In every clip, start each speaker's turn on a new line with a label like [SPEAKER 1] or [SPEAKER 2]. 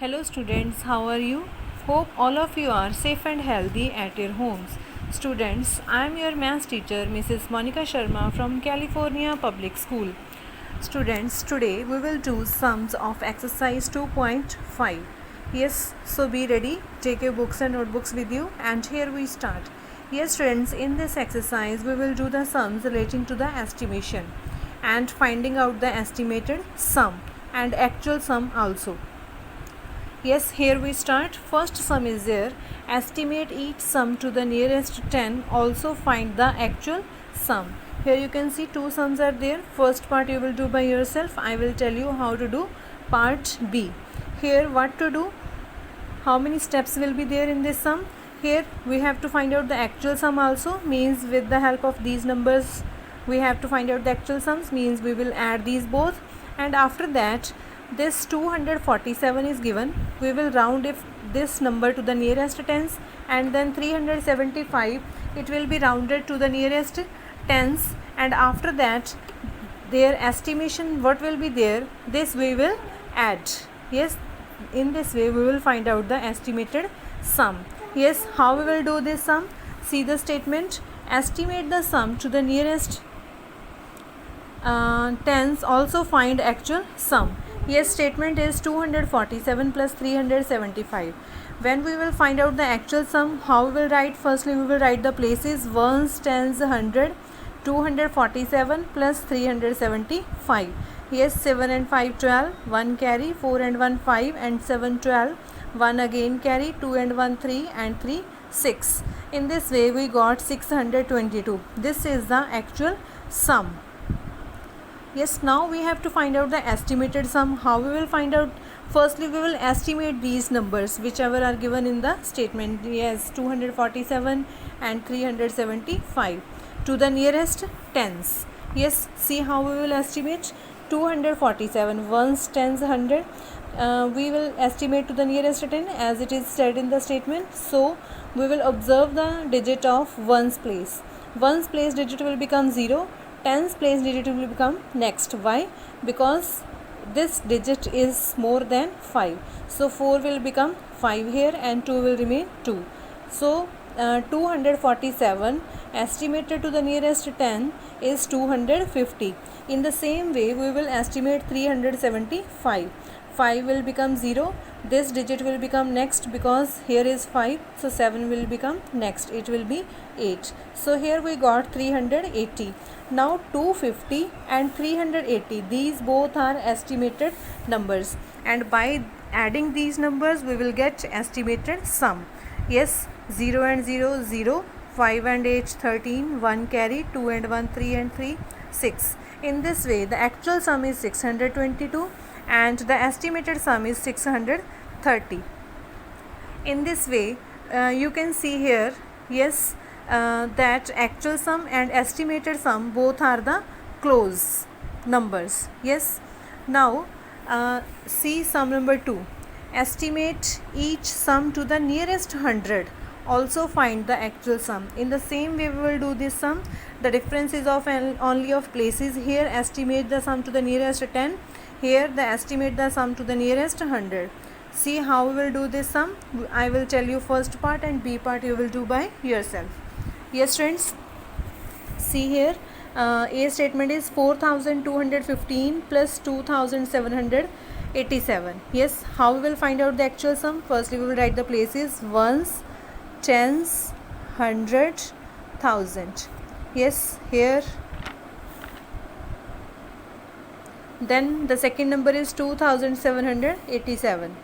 [SPEAKER 1] Hello students, how are you? Hope all of you are safe and healthy at your homes. Students, I am your maths teacher Mrs. Monica Sharma from California Public School. Students, today we will do sums of exercise 2.5. Yes, so be ready. Take your books and notebooks with you and here we start. Yes students, in this exercise we will do the sums relating to the estimation and finding out the estimated sum and actual sum also. Yes, here we start. First sum is there. Estimate each sum to the nearest 10. Also find the actual sum. Here you can see two sums are there. First part you will do by yourself. I will tell you how to do part B. Here what to do? How many steps will be there in this sum? Here we have to find out the actual sum also. Means with the help of these numbers we have to find out the actual sums. Means we will add these both. And after that this 247 is given. We will round if this number to the nearest tens, and then 375 it will be rounded to the nearest tens, and after that their estimation what will be there, this we will add. Yes, in this way we will find out the estimated sum. Yes, how we will do this sum? See the statement. Estimate the sum to the nearest tens, also find actual sum. Yes, statement is 247 plus 375. When we will find out the actual sum, how we will write? Firstly we will write the places: ones, tens, 100, 247 plus 375. Yes, 7 and 5 12, 1 carry, 4 and 1 5, and 7 12, 1 again carry, 2 and 1 3, and 3 6. In this way we got 622. This is the actual sum. Yes, now we have to find out the estimated sum. How we will find out? Firstly we will estimate these numbers whichever are given in the statement. Yes, 247 and 375 to the nearest tens. Yes, see how we will estimate. 247 ones, tens, 100. We will estimate to the nearest 10 as it is said in the statement. So we will observe the digit of ones place. Ones place digit will become 0. Tens place digit will become next. Why? Because this digit is more than 5. So 4 will become 5 here and 2 will remain 2. So 247 estimated to the nearest 10 is 250. In the same way we will estimate 375. 5 will become 0. This digit will become next because here is 5. So 7 will become next. It will be 8. So here we got 380. Now 250 and 380. These both are estimated numbers. And by adding these numbers we will get estimated sum. Yes, 0 and 0, 0. 5 and 8, 13. 1 carry, 2 and 1, 3 and 3, 6. In this way the actual sum is 622 and the estimated sum is 630. In this way you can see here, yes, that actual sum and estimated sum both are the close numbers. Yes, now see sum number 2. Estimate each sum to the nearest 100. Also find the actual sum. In the same way we will do this sum. The difference is of only of places. Here estimate the sum to the nearest 10. Here the estimate the sum to the nearest 100. See how we will do this sum. I will tell you first part and B part you will do by yourself. Yes friends, see here A statement is 4215 plus 2787. Yes, how we will find out the actual sum? Firstly we will write the places: ones, tens, 100, 1000. Yes, here then the second number is 2787.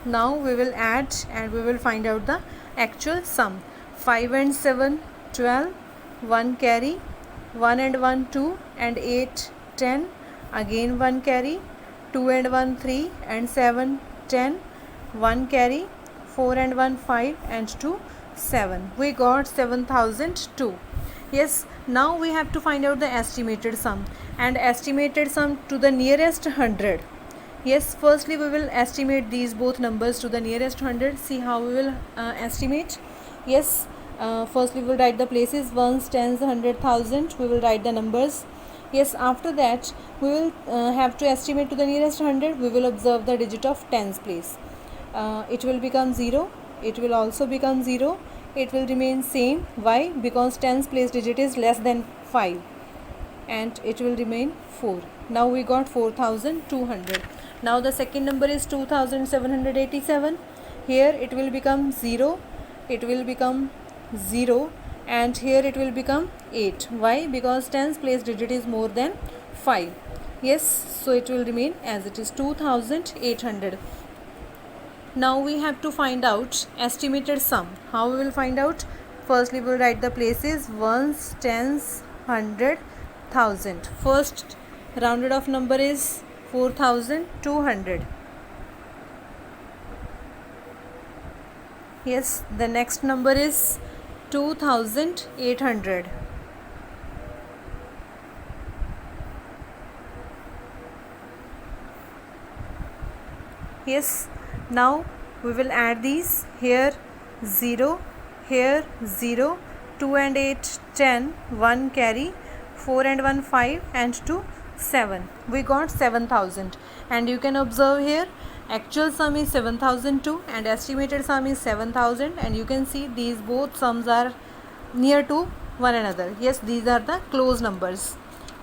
[SPEAKER 1] Now we will add and we will find out the actual sum. 5 and 7 12, 1 carry, 1 and 1 2, and 8 10, again 1 carry, 2 and 1 3, and 7 10, 1 carry, 4 and 1 5, and 2 7. We got 7002. Yes, now we have to find out the estimated sum and estimated sum to the nearest 100. Yes, firstly we will estimate these both numbers to the nearest 100. See how we will estimate. Yes, firstly we will write the places: ones, tens, 100, 1000. We will write the numbers. Yes, after that we will have to estimate to the nearest 100. We will observe the digit of tens place. It will become 0, it will also become 0, it will remain same. Why? Because tens place digit is less than 5, and it will remain 4. Now we got 4200. Now the second number is 2787. Here it will become 0, it will become 0, and here it will become 8. Why? Because tens place digit is more than 5. Yes, so it will remain as it is, 2800. Now we have to find out estimated sum. How we will find out? Firstly, we will write the places: ones, tens, 100, 1000. First rounded off number is 4200. Yes, the next number is 2800. Yes, now we will add these. Here 0, here 0, 2 and 8 10, 1 carry, 4 and 1 5, and 2 7. We got 7000. And you can observe here, actual sum is 7002 and estimated sum is 7000, and you can see these both sums are near to one another. Yes, these are the close numbers.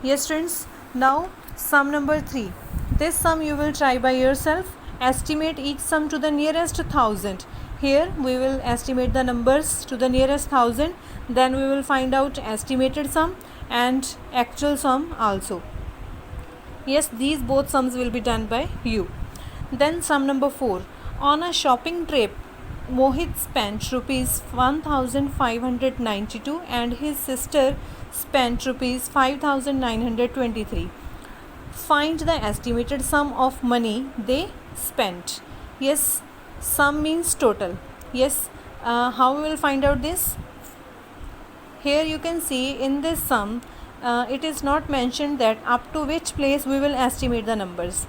[SPEAKER 1] Yes friends, now sum number 3. This sum you will try by yourself. Estimate each sum to the nearest 1000. Here we will estimate the numbers to the nearest 1000, then we will find out estimated sum and actual sum also. Yes, these both sums will be done by you. Then sum number 4. On a shopping trip, Mohit spent rupees 1592 and his sister spent rupees 5923. Find the estimated sum of money they spent. Yes, sum means total. Yes, how we will find out this? Here you can see in this sum, it is not mentioned that up to which place we will estimate the numbers,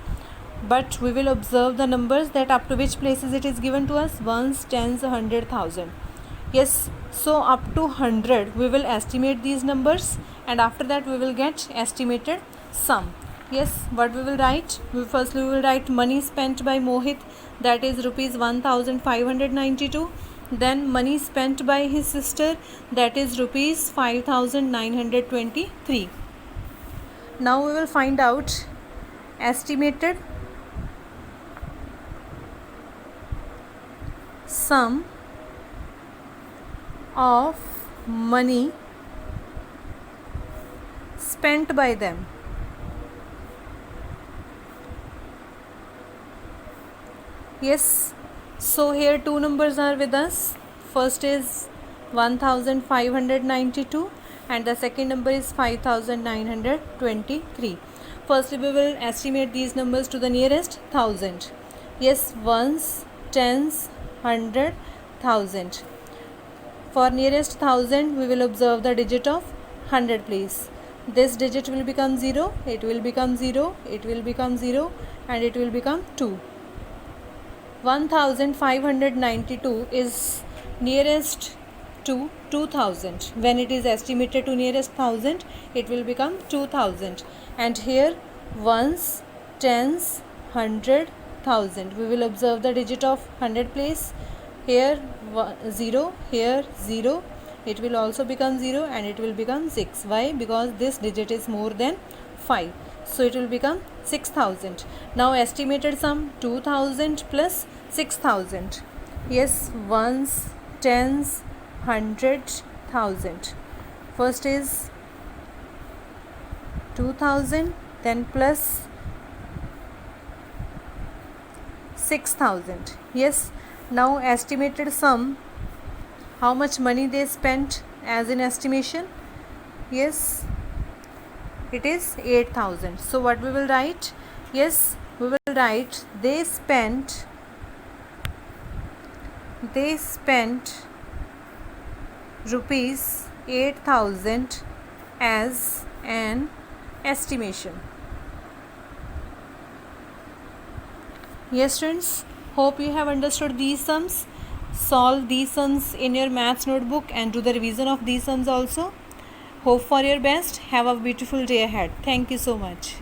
[SPEAKER 1] but we will observe the numbers that up to which places it is given to us: ones, tens, 100, 1000. Yes, so up to 100 we will estimate these numbers, and after that we will get estimated sum. Yes, what we will write? Firstly we will write money spent by Mohit, that is rupees 1592. Then money spent by his sister, that is rupees 5923. Now we will find out estimated sum of money spent by them. Yes, so here two numbers are with us. First is 1592 and the second number is 5923. Firstly we will estimate these numbers to the nearest 1000. Yes, ones, tens, 100, 1000. For nearest 1000 we will observe the digit of 100 place. This digit will become 0, it will become 0, it will become 0, and it will become 2. 1592 is nearest to 2000. When it is estimated to nearest 1000, it will become 2000. And here ones, tens, 100, 1000. We will observe the digit of 100 place. Here 0, here 0. It will also become 0 and it will become 6. Why? Because this digit is more than 5. So it will become 6000. Now estimated sum 2000 plus 6000. Yes, ones, tens, 100, 1000. First is 2000, then plus 6000. Yes, now estimated sum, how much money they spent as in estimation? Yes, it is 8000. So what we will write? Yes, we will write they spent rupees 8000 as an estimation. Yes friends, hope you have understood these sums. Solve these sums in your maths notebook and do the revision of these sums also. Hope for your best. Have a beautiful day ahead. Thank you so much.